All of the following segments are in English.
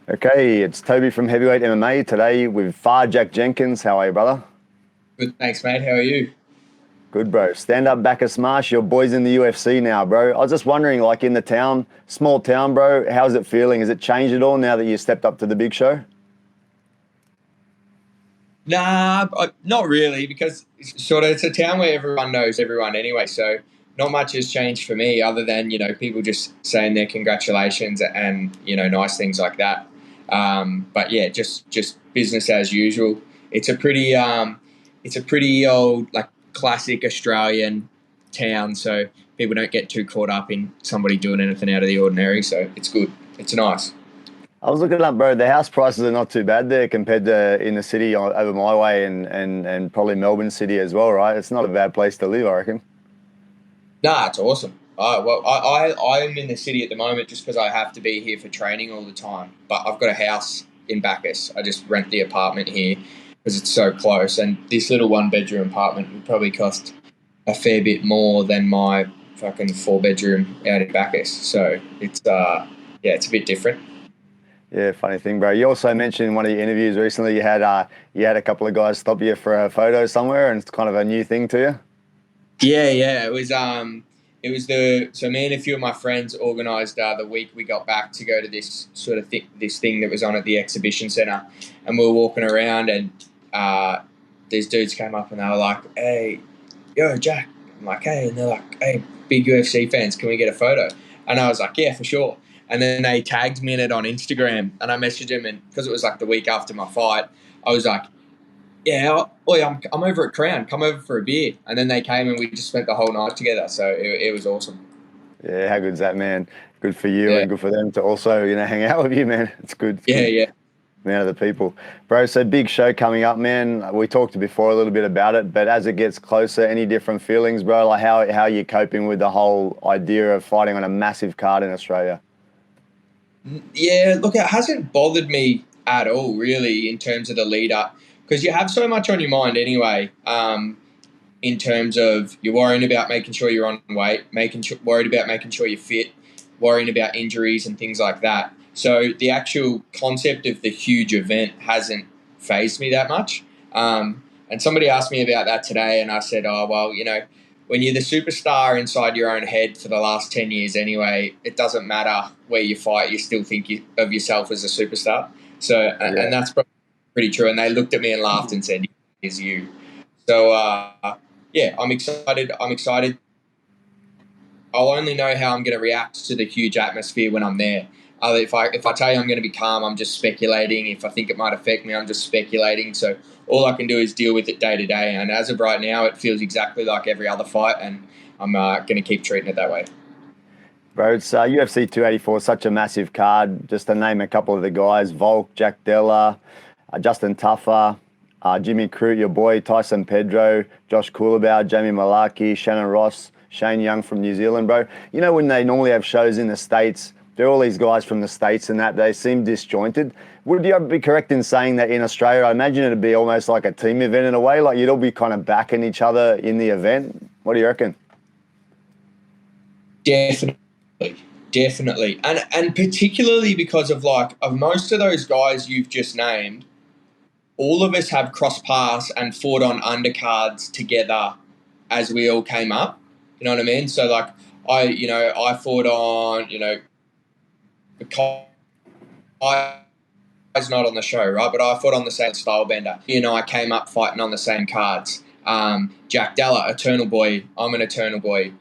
Okay, it's Toby from Heavyweight MMA today with Fighter Jack Jenkins. How are you, brother? Good, thanks, mate. How are you? Good, bro. Stand up, Bacchus Marsh. Your boy's in the UFC now, bro. I was just wondering, like in the town, small town, bro, how's it feeling? Has it changed at all now that you stepped up to the big show? Nah, not really, because it's a town where everyone knows everyone anyway. So not much has changed for me, other than people just saying their congratulations and nice things like that. But yeah, just business as usual. It's a pretty old, like, classic Australian town, so people don't get too caught up in somebody doing anything out of the ordinary. So it's good. It's nice. I was looking up, bro. The house prices are not too bad there compared to in the city over my way and probably Melbourne City as well, right? It's not a bad place to live, I reckon. Nah, it's awesome. I'm in the city at the moment just because I have to be here for training all the time. But I've got a house in Bacchus. I just rent the apartment here because it's so close. And this little one-bedroom apartment would probably cost a fair bit more than my fucking four-bedroom out in Bacchus. So it's a bit different. Yeah, funny thing, bro. You also mentioned in one of your interviews recently you had a couple of guys stop you for a photo somewhere, and it's kind of a new thing to you. Yeah. It was the so me and a few of my friends organised the week we got back to go to this sort of this thing that was on at the exhibition centre, and we were walking around, and these dudes came up and they were like, "Hey, yo, Jack." I'm like, "Hey," and they're like, "Hey, big UFC fans, can we get a photo?" And I was like, "Yeah, for sure." And then they tagged me in it on Instagram, and I messaged them, and because it was like the week after my fight, I was like, yeah, oi, I'm over at Crown. Come over for a beer. And then they came and we just spent the whole night together. So it was awesome. Yeah, how good's that, man? Good for you Yeah, and good for them to also, hang out with you, man. It's good. It's yeah, good, yeah. man, of the people. Bro, so big show coming up, man. We talked before a little bit about it, but as it gets closer, any different feelings, bro? Like how are you coping with the whole idea of fighting on a massive card in Australia? Yeah, look, it hasn't bothered me at all, really, in terms of the lead up, because you have so much on your mind anyway. In terms of you're worrying about making sure you're on weight, worried about making sure you're fit, worrying about injuries and things like that. So the actual concept of the huge event hasn't phased me that much. And somebody asked me about that today, and I said, "Oh well, when you're the superstar inside your own head for the last 10 years anyway, it doesn't matter where you fight, you still think of yourself as a superstar." So, and Yeah. that's probably pretty true. And they looked at me and laughed and said, "Is you." So, yeah, I'm excited. I'm excited. I'll only know how I'm going to react to the huge atmosphere when I'm there. If I tell you I'm going to be calm, I'm just speculating. If I think it might affect me, I'm just speculating. So all I can do is deal with it day to day. And as of right now, it feels exactly like every other fight, and I'm going to keep treating it that way. Bro, it's UFC 284, such a massive card. Just to name a couple of the guys, Volk, Jack Della, Justin Tuffer, Jimmy Crute, your boy, Tyson Pedro, Josh Coolabau, Jamie Malaki, Shannon Ross, Shane Young from New Zealand, bro. You know when they normally have shows in the States, they're all these guys from the States and that, they seem disjointed. Would you be correct in saying that in Australia, I imagine it'd be almost like a team event in a way, like you'd all be kind of backing each other in the event? What do you reckon? Definitely, definitely, and particularly because of most of those guys you've just named, all of us have cross paths and fought on undercards together as we all came up. You know what I mean? So like I fought on I was not on the show, right? But I fought on the same style bender. I came up fighting on the same cards. Jack Della, Eternal Boy. I'm an Eternal Boy.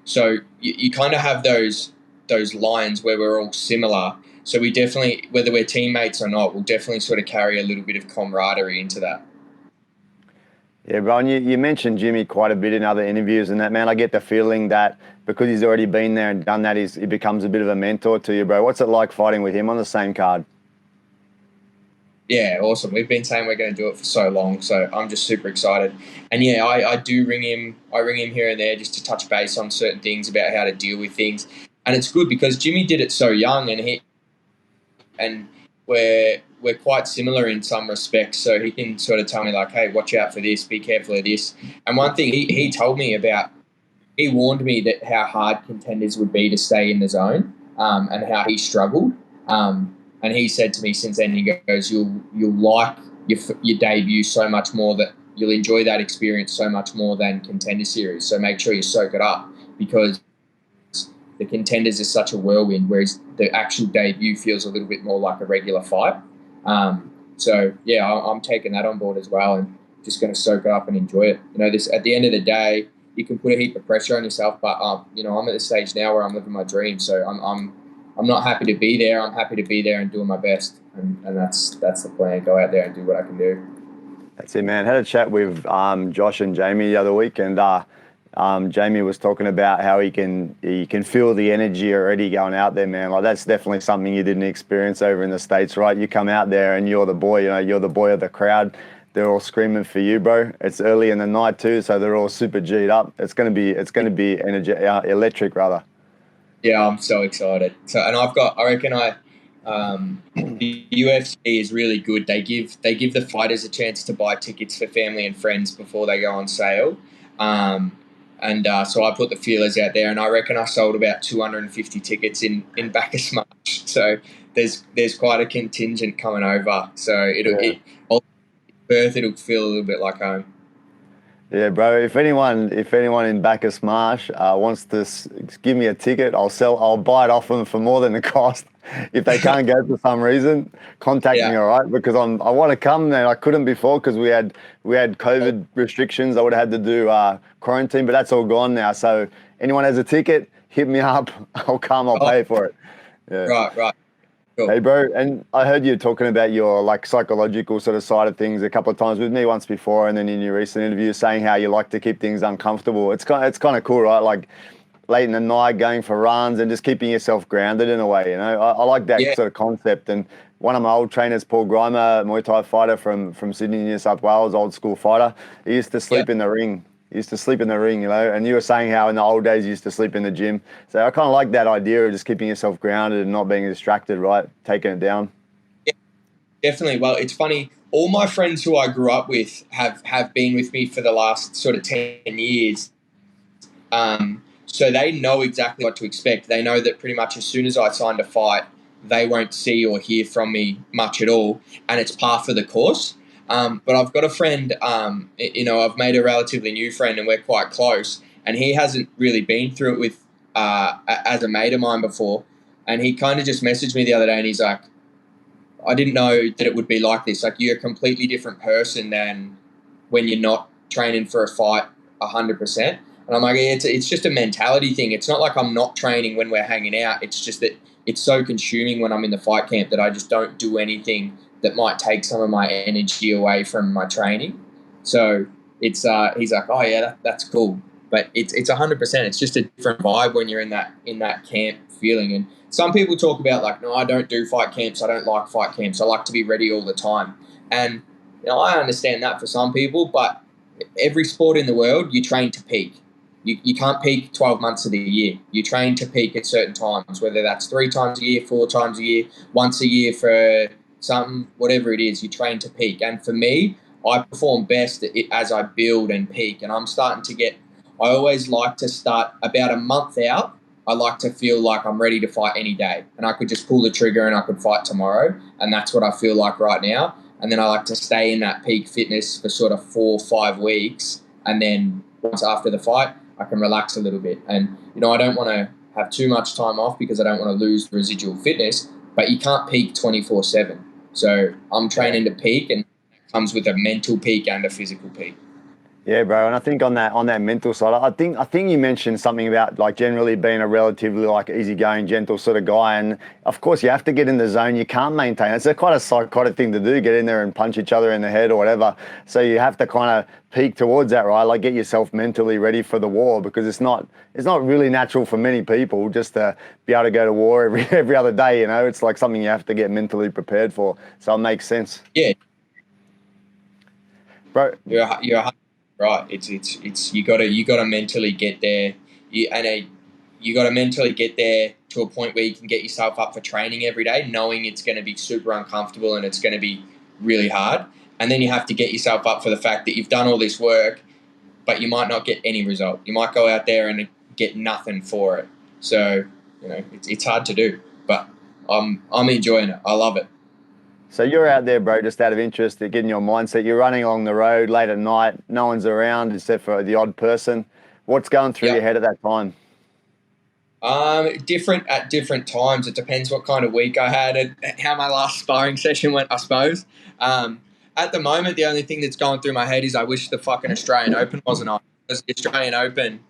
So you kind of have those lines where we're all similar. So we definitely, whether we're teammates or not, we'll definitely sort of carry a little bit of camaraderie into that. Yeah, Brian, you mentioned Jimmy quite a bit in other interviews and that, man. I get the feeling that because he's already been there and done that, he becomes a bit of a mentor to you, bro. What's it like fighting with him on the same card? Yeah, awesome. We've been saying we're going to do it for so long, so I'm just super excited. And yeah, I do ring him. I ring him here and there just to touch base on certain things about how to deal with things. And it's good because Jimmy did it so young, and we're quite similar in some respects. So he can sort of tell me like, "Hey, watch out for this. Be careful of this." And one thing he told me about, he warned me that how hard contenders would be to stay in the zone, and how he struggled. And he said to me since then, he goes, you'll like your debut so much more, that you'll enjoy that experience so much more than Contender Series. So make sure you soak it up, because the Contenders is such a whirlwind, whereas the actual debut feels a little bit more like a regular fight. So yeah, I'm taking that on board as well, and just going to soak it up and enjoy it. This at the end of the day, you can put a heap of pressure on yourself, but I'm at the stage now where I'm living my dream. So I'm not happy to be there. I'm happy to be there and doing my best, and that's the plan. Go out there and do what I can do. That's it, man. Had a chat with Josh and Jamie the other week, and Jamie was talking about how he can feel the energy already going out there, man. Like, that's definitely something you didn't experience over in the States, right? You come out there and you're the boy. You're the boy of the crowd. They're all screaming for you, bro. It's early in the night too, so they're all super G'd up. It's gonna be electric, rather. Yeah, I'm so excited. The UFC is really good. They give the fighters a chance to buy tickets for family and friends before they go on sale. So I put the feelers out there, and I reckon I sold about 250 tickets in Bacchus Marsh. So there's quite a contingent coming over. So it'll feel a little bit like home. Yeah, bro. If anyone in Bacchus Marsh wants to give me a ticket, I'll buy it off them for more than the cost. If they can't go for some reason, contact me, all right? Because I want to come, and I couldn't before because we had COVID restrictions. I would have had to do quarantine, but that's all gone now. So anyone has a ticket, hit me up. I'll come. I'll pay for it. Yeah. Right. Cool. Hey, bro, and I heard you talking about your psychological sort of side of things a couple of times with me once before, and then in your recent interview saying how you like to keep things uncomfortable. It's kind of cool, right? Like late in the night going for runs and just keeping yourself grounded in a way, I like that sort of concept. And one of my old trainers, Paul Grimer, Muay Thai fighter from Sydney, New South Wales, old school fighter, he used to sleep in the ring. And you were saying how in the old days you used to sleep in the gym. So I kind of like that idea of just keeping yourself grounded and not being distracted, right? Taking it down. Yeah, definitely. Well, it's funny. All my friends who I grew up with have been with me for the last sort of 10 years. So they know exactly what to expect. They know that pretty much as soon as I sign to fight, they won't see or hear from me much at all. And it's par for the course. But I've got a friend, I've made a relatively new friend, and we're quite close, and he hasn't really been through it with as a mate of mine before. And he kind of just messaged me the other day, and he's like, I didn't know that it would be like this. Like, you're a completely different person than when you're not training for a fight 100%. And I'm like, yeah, it's just a mentality thing. It's not like I'm not training when we're hanging out. It's just that it's so consuming when I'm in the fight camp that I just don't do anything that might take some of my energy away from my training. So it's he's like, oh yeah, that's cool. But it's 100%. It's just a different vibe when you're in that camp feeling. And some people talk about like, no, I don't do fight camps. I don't like fight camps. I like to be ready all the time. And I understand that for some people, but every sport in the world, you train to peak. You can't peak 12 months of the year. You train to peak at certain times, whether that's 3 times a year, 4 times a year, once a year for something, whatever it is, you train to peak. And for me, I perform best as I build and peak. And I always like to start about a month out. I like to feel like I'm ready to fight any day. And I could just pull the trigger and I could fight tomorrow. And that's what I feel like right now. And then I like to stay in that peak fitness for sort of 4 or 5 weeks. And then once after the fight, I can relax a little bit. And, I don't want to have too much time off because I don't want to lose residual fitness, but you can't peak 24/7. So I'm training to peak, and it comes with a mental peak and a physical peak. Yeah, bro. And I think on that mental side, I think you mentioned something about like generally being a relatively like easygoing, gentle sort of guy. And of course you have to get in the zone. You can't maintain. It's quite a psychotic thing to do, get in there and punch each other in the head or whatever. So you have to kind of peak towards that, right? Like get yourself mentally ready for the war, because it's not really natural for many people just to be able to go to war every other day, It's like something you have to get mentally prepared for. So it makes sense. Yeah. Bro. You're right. It's you gotta mentally get there. You gotta mentally get there to a point where you can get yourself up for training every day, knowing it's going to be super uncomfortable and it's going to be really hard. And then you have to get yourself up for the fact that you've done all this work, but you might not get any result. You might go out there and get nothing for it. So it's hard to do, but I'm enjoying it. I love it. So you're out there, bro, just out of interest, to getting your mindset. You're running along the road late at night. No one's around except for the odd person. What's going through your Yep. head at that time? Different at different times. It depends what kind of week I had and how my last sparring session went, I suppose. At the moment, the only thing that's going through my head is I wish the fucking Australian Open wasn't on. Because the Australian Open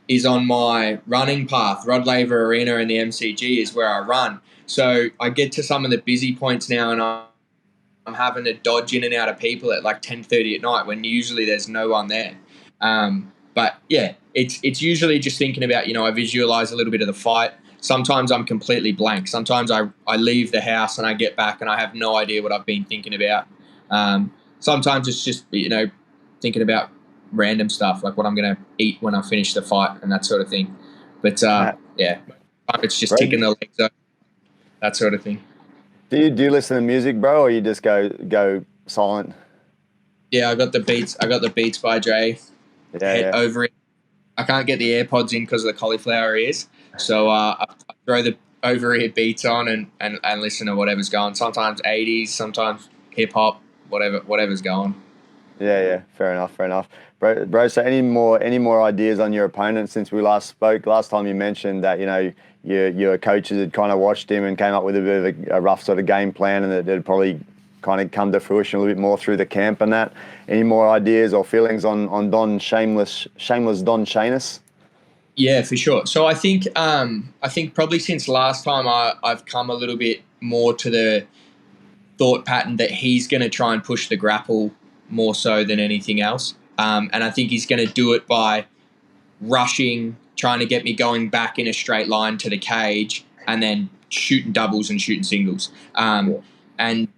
is on my running path. Rod Laver Arena and the MCG is where I run. So I get to some of the busy points now, and I'm having to dodge in and out of people at like 10:30 at night when usually there's no one there. But yeah, it's usually just thinking about, I visualize a little bit of the fight. Sometimes I'm completely blank. Sometimes I leave the house and I get back and I have no idea what I've been thinking about. Sometimes it's just, thinking about random stuff, like what I'm going to eat when I finish the fight and that sort of thing. But yeah, it's just ticking the legs over, that sort of thing. Do you listen to music, bro, or you just go silent? Yeah, I got the Beats by Dre. Yeah. Over it. I can't get the AirPods in because of the cauliflower ears, so I throw the over-ear beats on and listen to whatever's going. Sometimes 80s, sometimes hip hop, whatever's going. Yeah. Fair enough, bro. So any more ideas on your opponent since we last spoke? Last time you mentioned that your coaches had kind of watched him and came up with a bit of a rough sort of game plan, and that it'd probably kind of come to fruition a little bit more through the camp and that. Any more ideas or feelings on Don Shameless Don Shainis? Yeah, for sure. So I think probably since last time I've come a little bit more to the thought pattern that he's going to try and push the grapple more so than anything else. And I think he's going to do it by rushing, trying to get me going back in a straight line to the cage, and then shooting doubles and shooting singles. And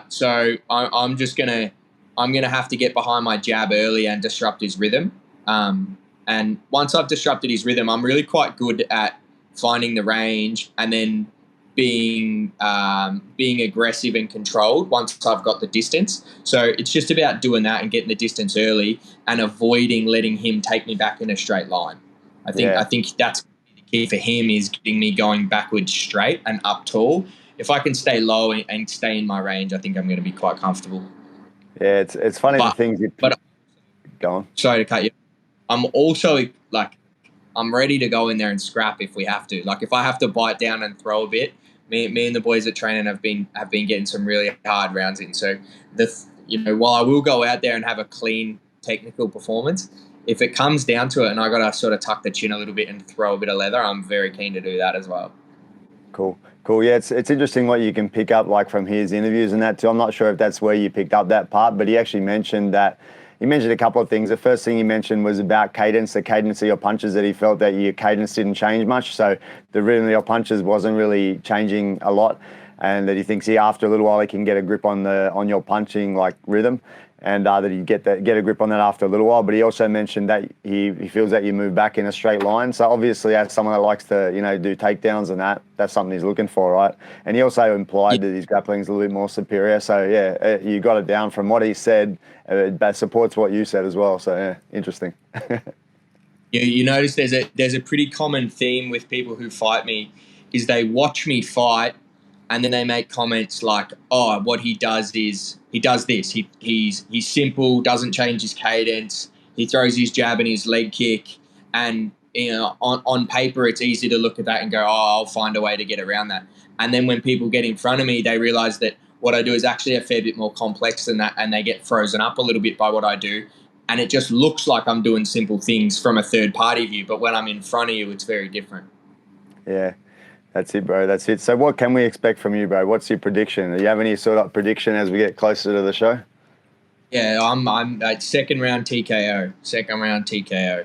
so I'm gonna have to get behind my jab early and disrupt his rhythm. And once I've disrupted his rhythm, I'm really quite good at finding the range and then being aggressive and controlled once I've got the distance. So it's just about doing that and getting the distance early and avoiding letting him take me back in a straight line. I think that's the key for him, is getting me going backwards straight and up tall. If I can stay low and stay in my range, I think I'm going to be quite comfortable. Yeah, it's funny the things you go on. Sorry to cut you. I'm also I'm ready to go in there and scrap if we have to. Like if I have to bite down and throw a bit, me and the boys at training have been getting some really hard rounds in. So while I will go out there and have a clean technical performance, if it comes down to it and I got to sort of tuck the chin a little bit and throw a bit of leather, I'm very keen to do that as well. Cool. Yeah, it's interesting what you can pick up like from his interviews and that too. I'm not sure if that's where you picked up that part, but he actually mentioned a couple of things. The first thing he mentioned was about cadence, the cadence of your punches, that he felt that your cadence didn't change much. So the rhythm of your punches wasn't really changing a lot, and that he thinks after a little while he can get a grip on your punching like rhythm, and that you get a grip on that after a little while. But he also mentioned that he feels that you move back in a straight line. So obviously, as someone that likes to do takedowns and that's something he's looking for, right? And he also implied that his grappling is a little bit more superior. So yeah, you got it down from what he said. It supports what you said as well. So yeah, interesting. You notice there's a pretty common theme with people who fight me, is they watch me fight and then they make comments like, "Oh, what he does is he does this. He's simple, doesn't change his cadence. He throws his jab and his leg kick, and on paper it's easy to look at that and go, oh, I'll find a way to get around that." And then when people get in front of me, they realize that what I do is actually a fair bit more complex than that, and they get frozen up a little bit by what I do. And it just looks like I'm doing simple things from a third party view, but when I'm in front of you, it's very different. Yeah. That's it, bro. That's it. So what can we expect from you, bro? What's your prediction? Do you have any sort of prediction as we get closer to the show? Yeah, I'm at second round TKO. I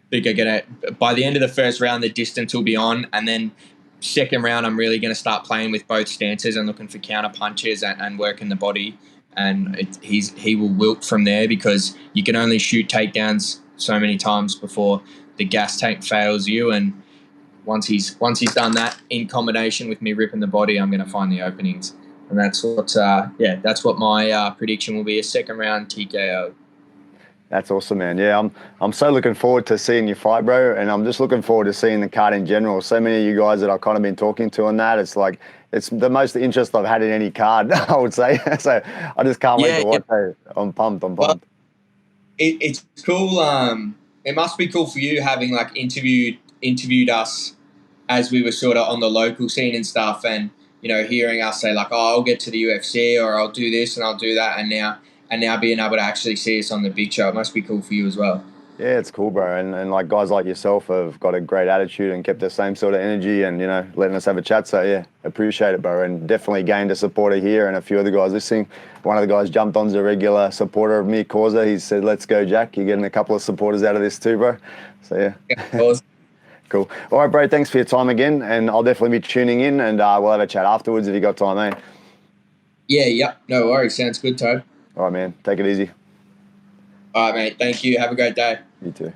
think I get it. By the end of the first round, the distance will be on, and then second round, I'm really going to start playing with both stances and looking for counter punches and working the body. And he will wilt from there, because you can only shoot takedowns so many times before the gas tank fails you. And once he's done that, in combination with me ripping the body, I'm going to find the openings. And that's what my prediction will be, a second round TKO. That's awesome, man. Yeah, I'm so looking forward to seeing you fight, bro, and I'm just looking forward to seeing the card in general. So many of you guys that I've kind of been talking to on that, it's like it's the most interest I've had in any card, I would say. So I just can't wait Yeah, to yeah. watch it. I'm pumped. I'm Well, pumped. it's cool. It must be cool for you having like interviewed us as we were sort of on the local scene and stuff, and hearing us say like, "Oh, I'll get to the UFC," or "I'll do this and I'll do that," and now being able to actually see us on the big show, it must be cool for you as well. Yeah, it's cool, bro. And like guys like yourself have got a great attitude and kept the same sort of energy and, letting us have a chat. So, yeah, appreciate it, bro. And definitely gained a supporter here and a few other guys listening. One of the guys jumped on as a regular supporter of me, Causa. He said, let's go, Jack. You're getting a couple of supporters out of this too, bro. So, yeah. Awesome. Cool. All right, bro. Thanks for your time again. And I'll definitely be tuning in and we'll have a chat afterwards if you got time, eh? Yeah, yep. No worries. Sounds good, Toad. All right, man. Take it easy. All right, mate. Thank you. Have a great day. You too.